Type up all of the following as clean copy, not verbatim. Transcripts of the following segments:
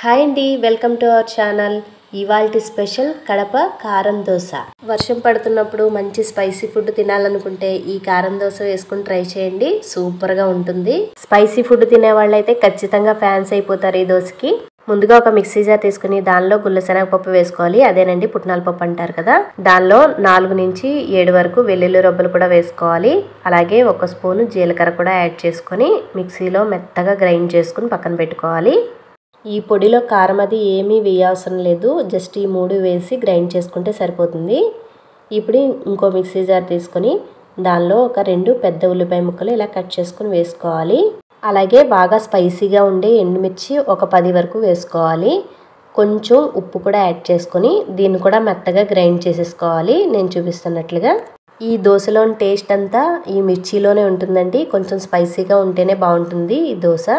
Hi అండి, welcome to our channel. ఇవాల్టి special Kadapa కారం దోశ. వర్షం పడుతున్నప్పుడు మంచి స్పైసీ ఫుడ్ తినాలనుకుంటే ఈ కారం దోశ వేసుకుని ట్రై చేయండి. సూపర్గా ఉంటుంది. స్పైసీ ఫుడ్ తినే వాళ్ళైతే ఖచ్చితంగా ఫ్యాన్స్ అయిపోతారు ఈ దోశకి. ముందుగా ఒక మిక్సీ జార్ తీసుకుని దానిలో గుల్లశనగపప్పు వేసుకోవాలి. అదేనండి పుట్నాల పప్పు అంటారు కదా. దానిలో 4 నుంచి 7 వరకు వెల్లుల్లి రబ్బలు కూడా వేసుకోవాలి. అలాగే 1 స్పూను జీలకర్ర కూడా యాడ్ చేసుకొని మిక్సీలో మెత్తగా గ్రైండ్ చేసుకుని పక్కన పెట్టుకోవాలి. ఈ పొడిలో కారం అది ఏమీ వేయవసరం లేదు. జస్ట్ ఈ 3 వేసి గ్రైండ్ చేసుకుంటే సరిపోతుంది. ఇప్పుడు ఇంకో మిక్సీ జార్ తీసుకొని దానిలో ఒక 2 పెద్ద ఉల్లిపాయ ముక్కలు ఇలా కట్ చేసుకుని వేసుకోవాలి. అలాగే బాగా స్పైసీగా ఉండే ఎండుమిర్చి ఒక 10 వరకు వేసుకోవాలి. కొంచెం ఉప్పు కూడా యాడ్ చేసుకొని దీన్ని కూడా మెత్తగా గ్రైండ్ చేసేసుకోవాలి నేను చూపిస్తున్నట్లుగా. ఈ దోశలోని టేస్ట్ అంతా ఈ మిర్చిలోనే ఉంటుందండి. కొంచెం స్పైసీగా ఉంటేనే బాగుంటుంది ఈ దోశ.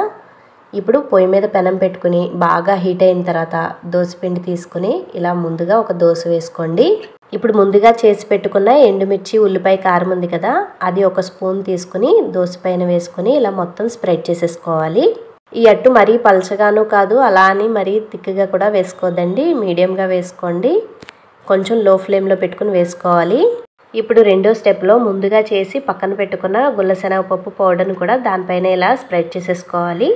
ఇప్పుడు పొయ్యి మీద పెనం పెట్టుకుని బాగా హీట్ అయిన తర్వాత దోశపిండి తీసుకుని ఇలా ముందుగా ఒక దోశ వేసుకోండి. ఇప్పుడు ముందుగా చేసి పెట్టుకున్న ఎండుమిర్చి ఉల్లిపాయ కారం ఉంది కదా, అది 1 స్పూన్ తీసుకుని దోశ పైన వేసుకుని ఇలా మొత్తం స్ప్రెడ్ చేసేసుకోవాలి. ఈ అట్టు మరీ పలచగాను కాదు, అలా అని మరీ థిక్గా కూడా వేసుకోవద్దండి. మీడియంగా వేసుకోండి. కొంచెం లో ఫ్లేమ్లో పెట్టుకుని వేసుకోవాలి. ఇప్పుడు రెండో స్టెప్లో ముందుగా చేసి పక్కన పెట్టుకున్న గుల్లశనగపప్పు పౌడర్ని కూడా దానిపైన ఇలా స్ప్రెడ్ చేసేసుకోవాలి.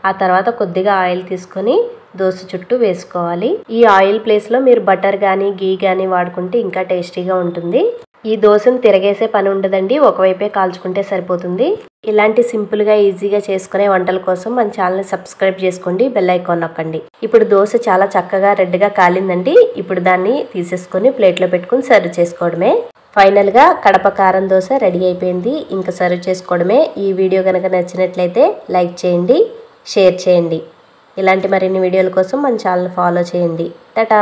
ఆ తర్వాత కొద్దిగా ఆయిల్ తీసుకొని దోశ చుట్టూ వేసుకోవాలి. ఈ ఆయిల్ ప్లేస్లో మీరు బటర్ కానీ గీ కానీ వాడుకుంటే ఇంకా టేస్టీగా ఉంటుంది. ఈ దోశను తిరగేసే పని ఉండదండి, ఒకవైపే కాల్చుకుంటే సరిపోతుంది. ఇలాంటి సింపుల్గా ఈజీగా చేసుకునే వంటల కోసం మన ఛానల్ని సబ్స్క్రైబ్ చేసుకోండి, బెల్ ఐకాన్ నొక్కండి. ఇప్పుడు దోశ చాలా చక్కగా రెడ్గా కాలిందండి. ఇప్పుడు దాన్ని తీసేసుకొని ప్లేట్లో పెట్టుకుని సర్వ్ చేసుకోవడమే. ఫైనల్గా కడప కారం దోశ రెడీ అయిపోయింది. ఇంకా సర్వ్ చేసుకోవడమే. ఈ వీడియో కనుక నచ్చినట్లయితే లైక్ చేయండి, షేర్ చేయండి. ఇలాంటి మరిన్ని వీడియోల కోసం మన ఛానల్ ఫాలో చేయండి. టాటా.